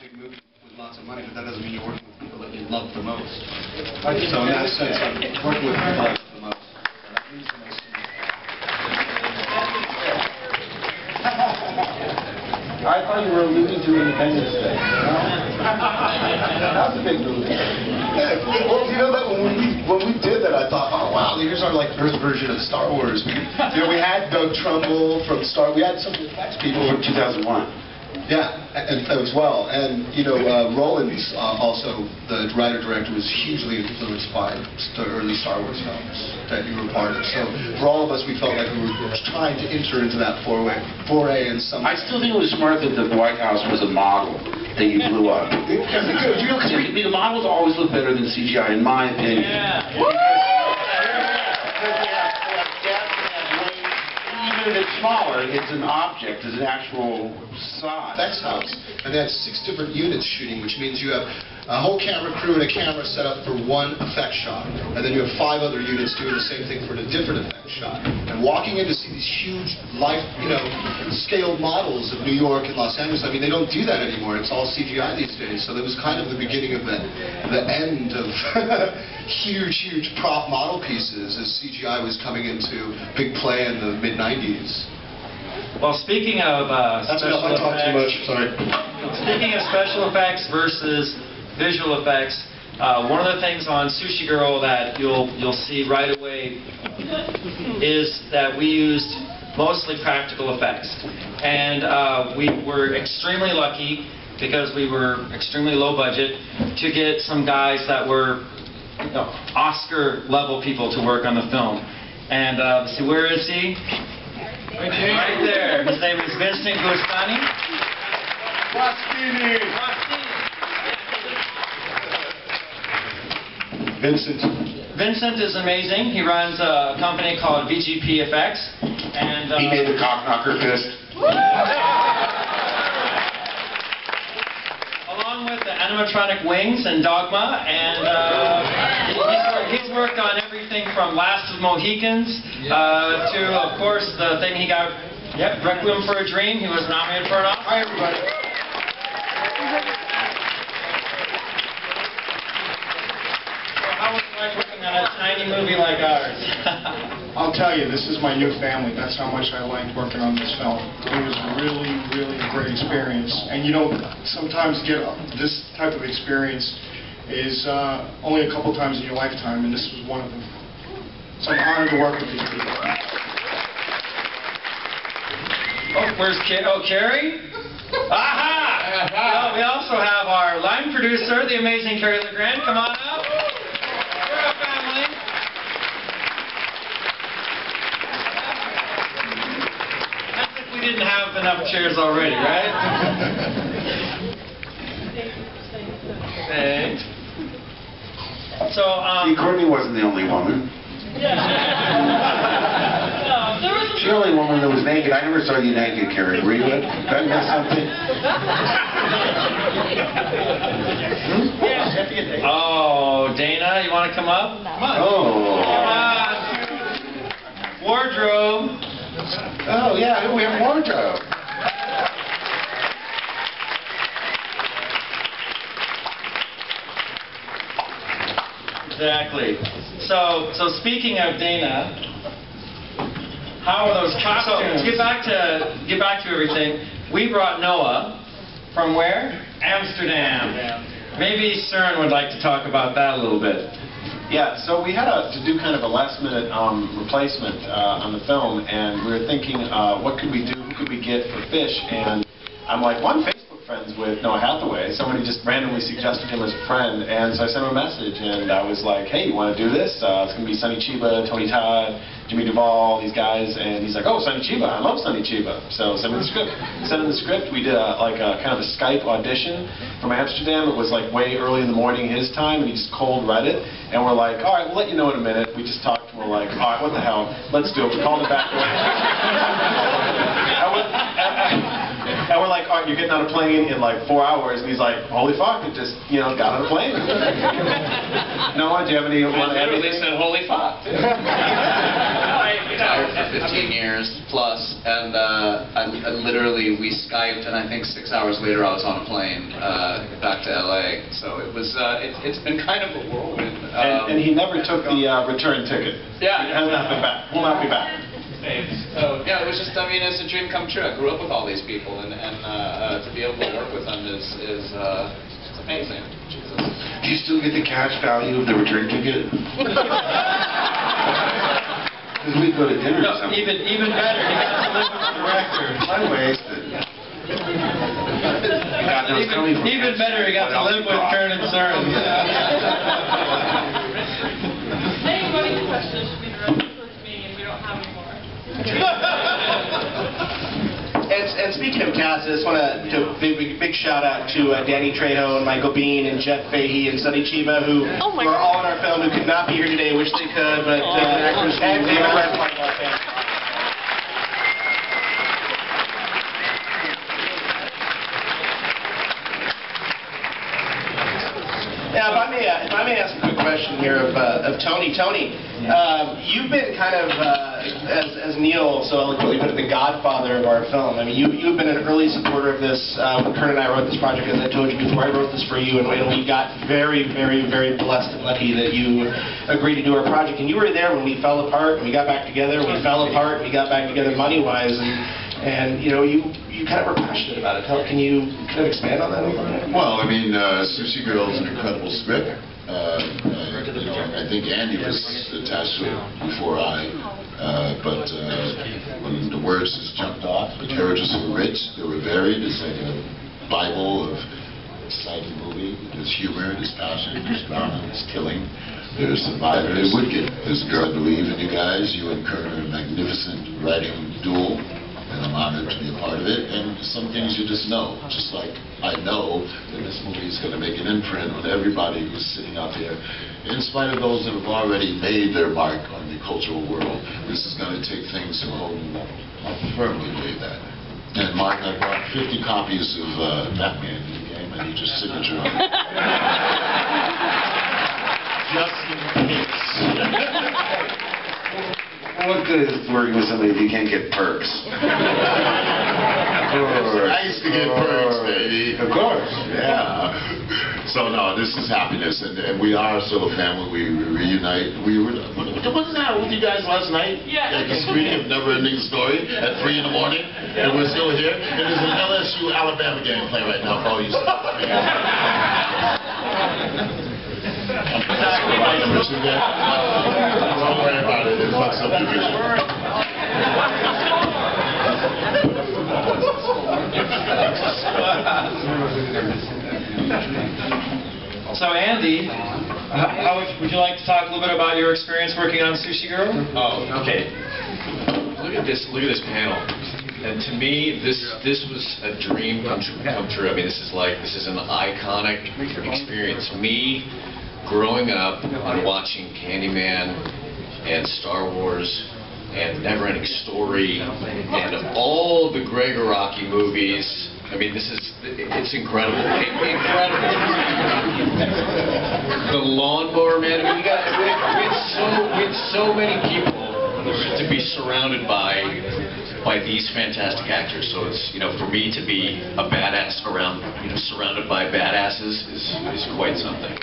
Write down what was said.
big movie with lots of money, but that doesn't mean you're working with people that you love the most. So in that sense, I'm working with people I love the most. That means the most to me. I thought you were alluding to Independence Day. That was a big movie. Yeah, well, you know that when we did that, I thought, oh wow, here's our like Earth version of Star Wars. We had Doug Trumbull from we had some effects people from 2001. Yeah, and as well. And, you know, Roland, also, the writer-director, was hugely influenced by the early Star Wars films that you were part of. So, for all of us, we felt like we were trying to enter into that foray in some... I still think it was smart that the White House was a model that you blew up. Because the models always look better than CGI, in my opinion. Yeah. Even if it's smaller, it's an object, it's an actual size. Effects house, and they had 6 different units shooting, which means you have a whole camera crew and a camera set up for one effect shot, and then you have 5 other units doing the same thing for a different effect shot. And walking in to see these huge life, scaled models of New York and Los Angeles, I mean, they don't do that anymore. It's all CGI these days. So that was kind of the beginning of the end of huge prop model pieces as CGI was coming into big play in the mid-90s. Well, speaking of special effects, too much. Sorry. Speaking of special effects versus visual effects, one of the things on Sushi Girl that you'll see right away is that we used mostly practical effects, and we were extremely lucky because we were extremely low budget to get some guys that were Oscar level people to work on the film. And see, where is he? Right there. His name is Vincent Guastini. Guastini! Vincent is amazing. He runs a company called VGP Effects, and he made the cock knocker fist. Along with the animatronic wings and Dogma, and he's worked on everything from Last of the Mohicans to, of course, the thing he got, Requiem for a Dream. He was nominated for an Oscar. Hi, everybody. How was it like working on a tiny movie like ours? I'll tell you, this is my new family. That's how much I liked working on this film. It was a really a great experience. And you don't sometimes get this type of experience is only a couple times in your lifetime, and this was one of them. So I'm honored to work with these people. Oh, where's Carrie? Aha! Well, we also have our line producer, the amazing Carrie LeGrand. Come on up. You're a family. As if we didn't have enough chairs already, right? Thanks. So, See, Courtney wasn't the only woman. She's the only woman that was naked. I never saw you naked, Carrie. Were you? Did I miss something? Oh, Dana, you want to come up? Come on. Oh. Come on. Wardrobe. Oh, yeah, we have wardrobe. Exactly. So speaking of Dana, how are those costumes? So, get back to everything. We brought Noah from where? Amsterdam. Maybe Seron would like to talk about that a little bit. Yeah, so we had to do kind of a last-minute replacement on the film, and we were thinking, what could we do? Who could we get for Fish? And I'm like, one Facebook friends with Noah Hathaway. Somebody just randomly suggested him as a friend, and so I sent him a message, and I was like, hey, you want to do this? It's going to be Sonny Chiba, Tony Todd, Jimmy Duval, these guys, and he's like, oh, Sonny Chiba, I love Sonny Chiba. So send me the script. Sent him the script. We did kind of a Skype audition from Amsterdam. It was like way early in the morning his time, and he just cold read it, and we're like, all right, we'll let you know in a minute. We just talked, and we're like, all right, what the hell, let's do it. We called it back. And we're like, all right, you're getting on a plane in like 4 hours. And he's like, holy fuck, it just, got on a plane. Noah, do you have any? I literally said, holy fuck. I retired for 15 years plus, and literally we Skyped, and I think 6 hours later I was on a plane back to LA. So it was, it's been kind of a whirlwind. And he never took the return ticket. Yeah. He has not been back. Will not be back. So yeah, it was just, I mean, it's a dream come true. I grew up with all these people, and to be able to work with them is it's amazing. Jesus. Do you still get the cash value of the return ticket? Because we go to dinner or something. Even better, he got to live with the director. I wasted. Even better, he got to live with Kern and Suren. Anybody's question should be directed towards me, and we don't have any more. And speaking of cast, I just want to do a big shout out to Danny Trejo and Michael Bean and Jeff Fahey and Sonny Chiba, who were all in our film, who could not be here today. Wish they could, but and David Brett, fans. Now, if I may ask a quick question here of Tony. Tony, you've been kind of, as Neal so eloquently put it, the godfather of our film. I mean, you've been an early supporter of this. When Kern and I wrote this project, as I told you before, I wrote this for you, and we got very, very, very blessed and lucky that you agreed to do our project. And you were there when we fell apart, and we got back together, we fell apart, we got back together money-wise, and you know, you kind of were passionate about it. Can you kind of expand on that a little bit? Well, I mean, Sushi Girl is an incredible script. I think Andy was attached to it before I, but when the words just jumped off, the characters were rich, they were varied. It's like a Bible of exciting movie. There's humor, there's passion, there's drama, there's killing, there's survivor, there's wicked. There's a girl I believe in you guys. You and Kern are a magnificent writing duel. And I'm honored to be a part of it, and some things you just know. Just like I know that this movie is going to make an imprint on everybody who's sitting out there. In spite of those that have already made their mark on the cultural world, this is going to take things to a whole new level. I firmly believe that. And Mark, I brought 50 copies of Batman in the game. I need your signature on it. Just in case. What good is working with somebody if you can't get perks? I used to get perks, baby. Of course. Yeah. So no, this is happiness, and we are still a family. We reunite. Wasn't that with you guys last night? Yeah. At the screening of Never Ending Story at 3 in the morning, and we're still here. And there's an LSU Alabama game playing right now for all you. Don't worry about it. It's not subdivision. So Andy, how would you like to talk a little bit about your experience working on Sushi Girl? Oh, okay. Look at this panel. And to me, this was a dream come true. I mean, this is an iconic experience. Me growing up and watching Candyman and Star Wars and Never Ending Story and all the Gregoraki movies. I mean, it's incredible. Incredible. The Lawnmower Man. I mean, we had so many people to be surrounded by these fantastic actors. So it's, you know, for me to be a badass around, surrounded by badasses is quite something.